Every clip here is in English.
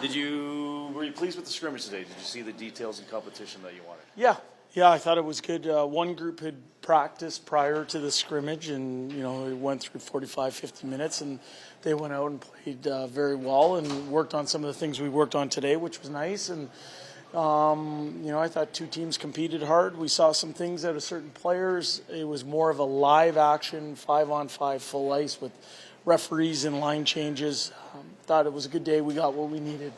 Were you pleased with the scrimmage today? Did you see the details and competition that you wanted? Yeah, I thought it was good. One group had practiced prior to the scrimmage, and it went through 45, 50 minutes, and they went out and played very well and worked on some of the things we worked on today, which was nice. And I thought two teams competed hard. We saw some things out of certain players. It was more of a live action, 5-on-5 full ice with referees and line changes. Thought it was a good day. We got what we needed.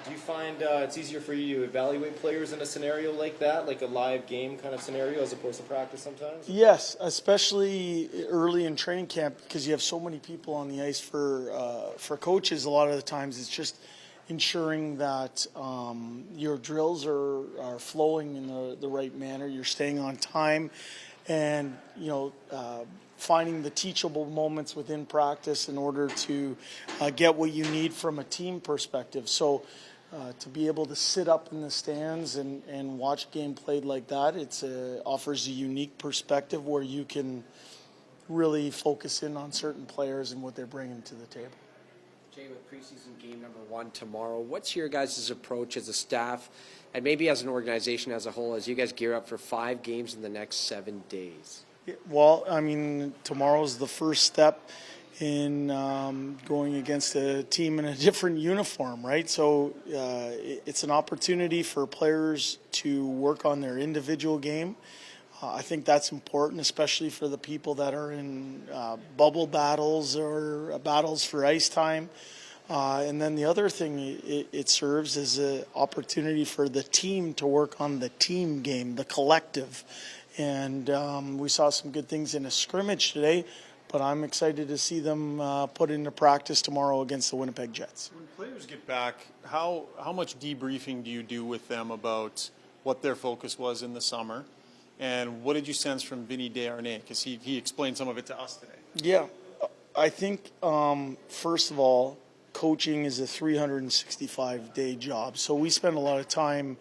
Do you find it's easier for you to evaluate players in a scenario like that, like a live game kind of scenario, as opposed to practice sometimes? Yes, especially early in training camp, because you have so many people on the ice. For coaches, a lot of the times it's just ensuring that your drills are flowing in the right manner, you're staying on time, and finding the teachable moments within practice in order to get what you need from a team perspective. So to be able to sit up in the stands and watch game played like that, it offers a unique perspective where you can really focus in on certain players and what they're bringing to the table. Jay, with preseason game number 1 tomorrow, what's your guys' approach as a staff and maybe as an organization as a whole as you guys gear up for 5 games in the next 7 days? Well, tomorrow's the first step in going against a team in a different uniform, right? So it's an opportunity for players to work on their individual game. I think that's important, especially for the people that are in bubble battles or battles for ice time. And then the other thing it serves as an opportunity for the team to work on the team game, the collective. And we saw some good things in a scrimmage today, but I'm excited to see them put into practice tomorrow against the Winnipeg Jets. When players get back, how much debriefing do you do with them about what their focus was in the summer? And what did you sense from Vinny Desharnais? Because he explained some of it to us today. Yeah, I think, first of all, coaching is a 365-day job. So we spend a lot of time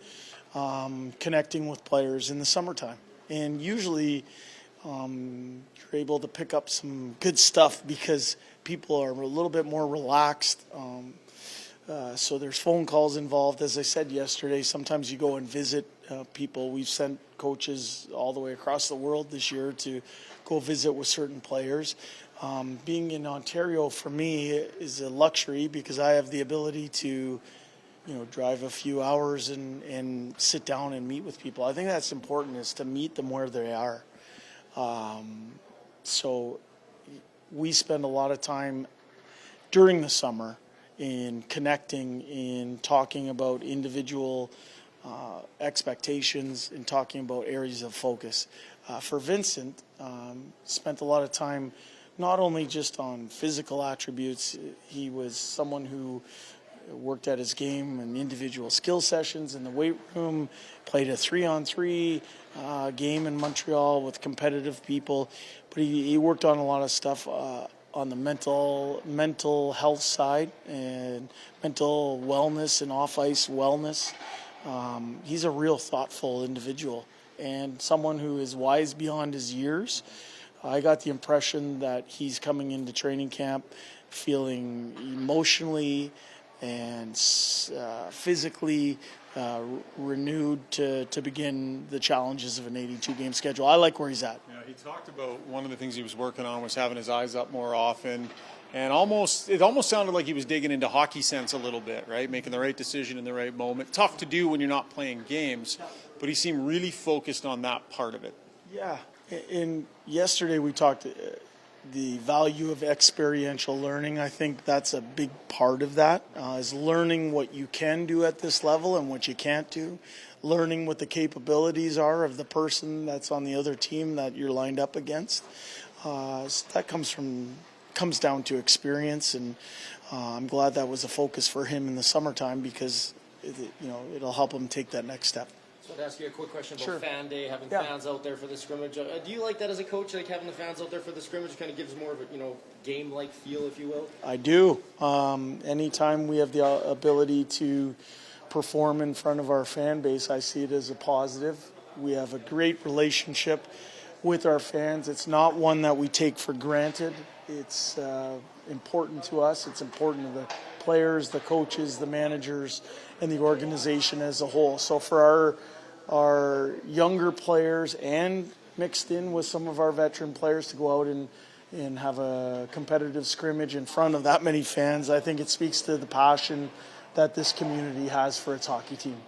connecting with players in the summertime. And usually you're able to pick up some good stuff because people are a little bit more relaxed. So there's phone calls involved. As I said yesterday, sometimes you go and visit people. We've sent coaches all the way across the world this year to go visit with certain players. Being in Ontario for me is a luxury because I have the ability to drive a few hours and sit down and meet with people. I think that's important, is to meet them where they are. So we spend a lot of time during the summer in connecting, in talking about individual expectations, and talking about areas of focus. For Vincent, spent a lot of time not only just on physical attributes. He was someone who worked at his game and individual skill sessions in the weight room, played a 3-on-3 game in Montreal with competitive people, but he worked on a lot of stuff on the mental health side and mental wellness and off-ice wellness. He's a real thoughtful individual and someone who is wise beyond his years. I got the impression that he's coming into training camp feeling emotionally and physically renewed to begin the challenges of an 82-game schedule. I like where he's at. Yeah, he talked about one of the things he was working on was having his eyes up more often, and it almost sounded like he was digging into hockey sense a little bit, right? Making the right decision in the right moment. Tough to do when you're not playing games, but he seemed really focused on that part of it. Yeah, and yesterday we talked the value of experiential learning. I think that's a big part of that, is learning what you can do at this level and what you can't do, learning what the capabilities are of the person that's on the other team that you're lined up against. So that comes down to experience, and I'm glad that was a focus for him in the summertime because it'll help him take that next step. So I'd ask you a quick question about Fan Day, having fans out there for the scrimmage. Do you like that as a coach, like having the fans out there for the scrimmage? Kind of gives more of a game-like feel, if you will? I do. Anytime we have the ability to perform in front of our fan base, I see it as a positive. We have a great relationship with our fans. It's not one that we take for granted. It's important to us. It's important to the players, the coaches, the managers, and the organization as a whole. So for our younger players and mixed in with some of our veteran players to go out and have a competitive scrimmage in front of that many fans, I think it speaks to the passion that this community has for its hockey team.